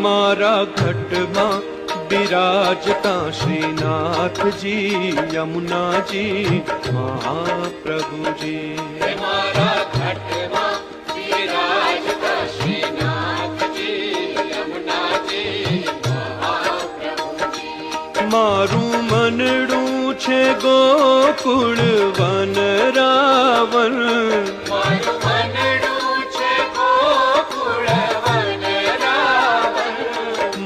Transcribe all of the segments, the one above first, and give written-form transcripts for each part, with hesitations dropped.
મારા ઘટમાં બિરાજતા શ્રીનાથજી યમુનાજી મહાપ્રભુજી. મારા ઘટમાં બિરાજતા શ્રીનાથજી યમુનાજી મહાપ્રભુજી. મારું મનડું છે ગોકુળ વન રાવણ. મારું મનડું છે ગોકુળ વન રાવણ.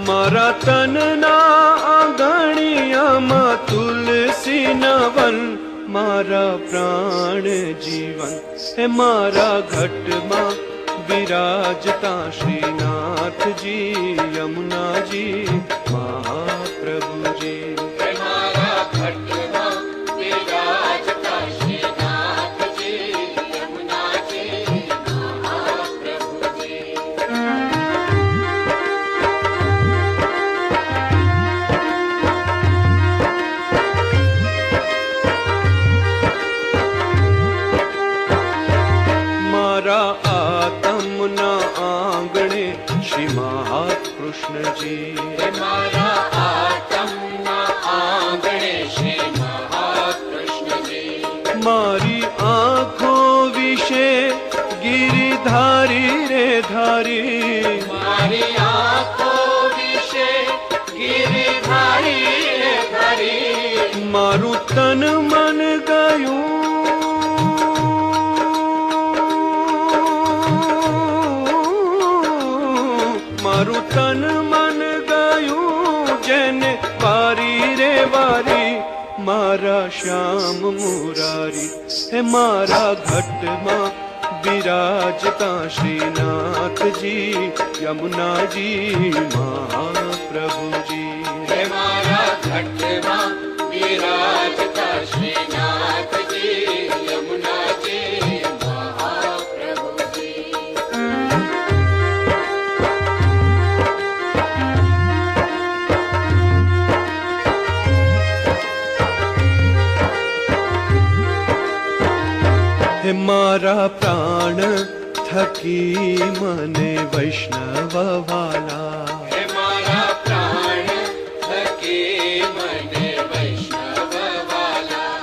મારા તનના આંગણિયામાં તુલસી નવન. મારા પ્રાણ જીવન હે મારા ઘટમાં બિરાજતા શ્રીનાથજી યમુનાજી મહાપ્રભુજી. મારા ઘટમાં બિરાજતા શ્રીનાથજી યમુનાજી મહાપ્રભુજી. મારા આતમના આંગણે શ્રી મહાકૃષ્ણજી. મારા આતમના આંગણે શ્રી મહાકૃષ્ણજી. મારી આંખો વિશે ગિરિધારી રે ધારી. મારી આંખો વિશે ગિરિધારી રે ધારી. મારું તન મન ગયું મારું તન મન ગયું જેને વારી રે વારી. મારા શ્યામ મુરારી હે મારા ઘટમાં બિરાજતા શ્રીનાથજી યમુનાજી મહાપ્રભુજી. મારા ઘટમાં બિરાજતા શ્રીનાથજી યમુનાજી મહાપ્રભુજી. હે મારા પ્રાણ થકી મને વૈષ્ણવ વાલા. હે મારા પ્રાણ થકી મને વૈષ્ણવ વાલા.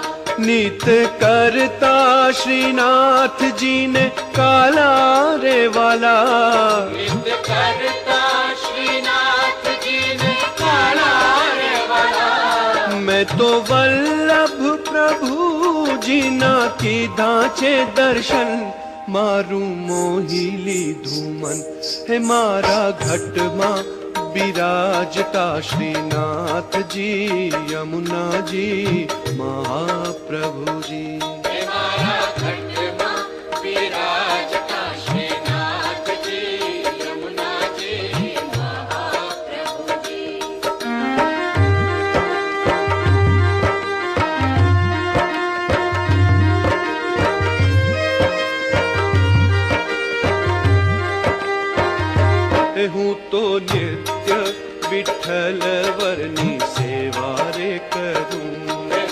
નિત કરતા શ્રીનાથજીને કાલા રે વાલા. નિત કરતા શ્રીનાથજીને કાળા રે વાલા. મેં તો વલ્લભ પ્રભુજીના કીધા છે દર્શન. મારું મોહી લીધું મન હે મારા ઘટમાં બિરાજતા શ્રીનાથજી યમુનાજી મહાપ્રભુજી. મારા ઘટમાં બિરાજતા શ્રીનાથજી યમુનાજી મહાપ્રભુજી. હું તો નિત્ય વિઠ્ઠલ વરની સેવા રે કરું.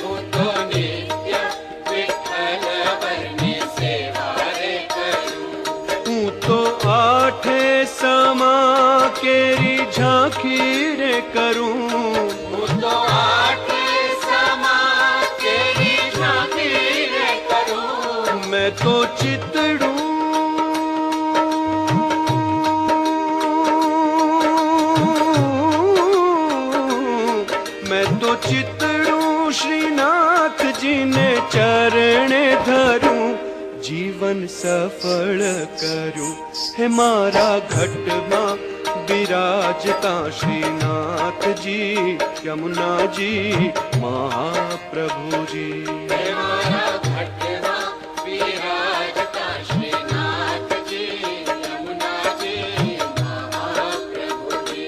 હું તો નિત્ય વિઠ્ઠલ વરની સેવા રે કરું. હું તો આઠે સમા કેરી ઝાંખી રે કરું. હું તો આઠે સમા કેરી ઝાંખી રે કરું. મેં તો ચિતડું मैं तो चितड़ू श्रीनाथजी ने चरणे धरूं. जीवन सफल करूं हे मारा घटમાં બિરાજતા શ્રીનાથજી યમુનાજી મહાપ્રભુજી. મારા ઘટમાં બિરાજતા શ્રીનાથજી યમુનાજી મહાપ્રભુજી.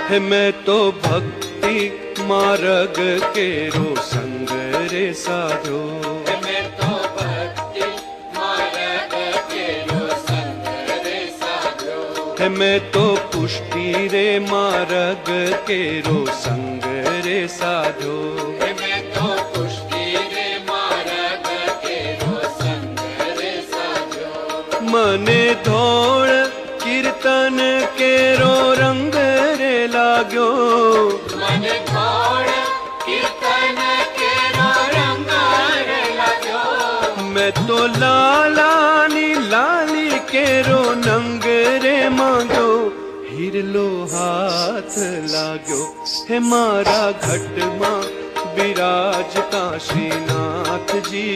है मैं तो भक्ति मार्ग केरो संग रे साधो. मैं तो भक्ति मार्ग केरो संग रे साधो. है मैं तो पुष्टि रे मार्ग केरो संग रे साधो मैं तो पुष्टि रे मार्ग केरो संग रे साधो मने धोळ कीर्तन केरो रंग रे लाग्यो मन घोड़ कीर्तन केरो रंग रे लाग्यो मैं तो लालानी लाली केरो नंग रे मांगो हिरलो हाथ लाग्यो हे मारा घट मां विराजता श्रीनाथ जी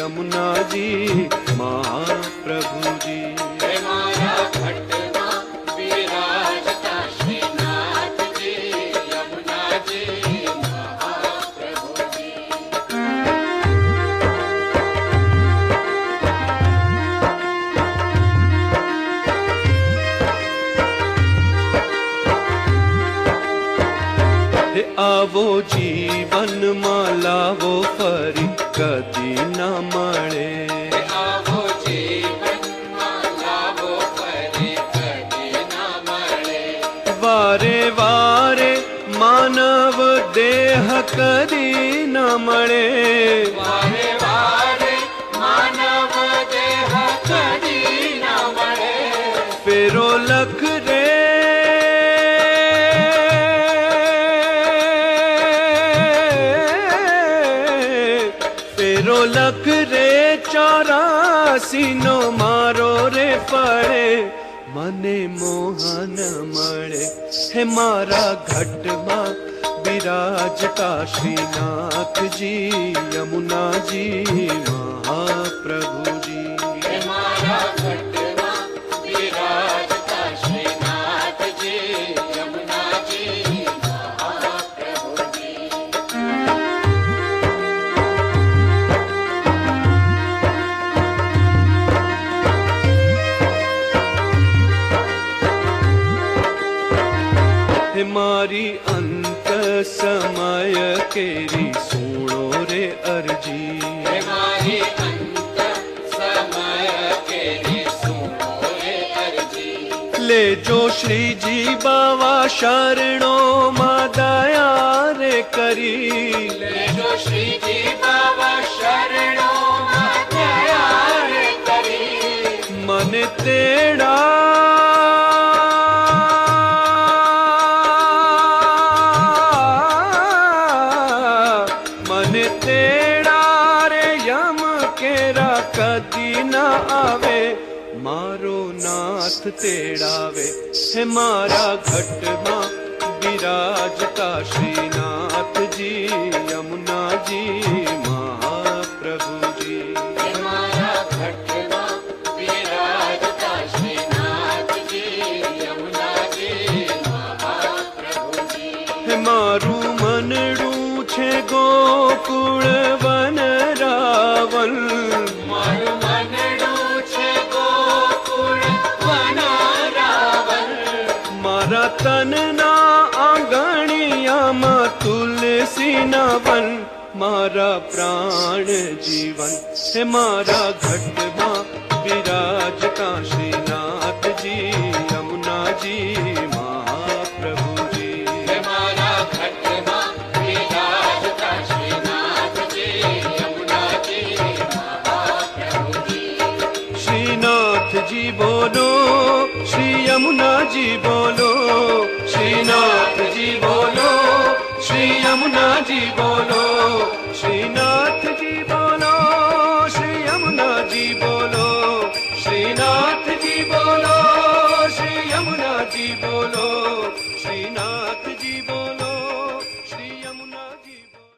यमुना जी महाप्रभु जी मारा घटना विराजता श्रीनाथ जी यमुना जी महाप्रभु जी हे आवो जीवन માં લાવો ફરી કદી ન મળે आवो जीवन लावो फरी कदी न मळे વારે વારે માનવ દેહ કદી ન મળે वारे वारे मानव देह कदी न मळे फेरो लख रे फेरो लख रे 84 નો મારો રે ફળે મને મોહન મળે હે મારા ઘટમાં વિરાજતા શ્રીનાથજી યમુનાજી મહાપ્રભુજી मारा घटना विराजता श्रीनाथ जी यमुना जी महाप्रभु जी हे मारी अंत समय केरी सुनो रे अर्जी हमारी अंत समय केरी सुनो रे अर्जी ले जो श्री जी बावा शरणो मा दया रे करी ले जो श्री जी बाबा शरणो दया रे करी मन तेड़ा मन तेड़ा रे यम केरा कदी न आवे मारो नाथ तेड़ावे है मारा घट मां विराजता श्रीनाथ जी यमुना जी महाप्रभु जी हमारा घटना विराजता श्रीनाथ जी यमुना जी महाप्रभु जी है मारू मनडू छे गोकुल वन रावल मारू मनडू छे गोकुल वन रावल मारा तन ना आंगणिया मा तुलसी ना वन मारा प्राण जीवन है मारा घट मां विराजता श्रीनाथ जी यमुना जी महाप्रभु जी हमारा घटना विराजता श्रीनाथ जी यमुना जी महाप्रभु जी श्रीनाथ जी बोलो श्री यमुना जी बोलो श्रीनाथ जी बोलो श्री यमुना जी बोलो श्रीनाथ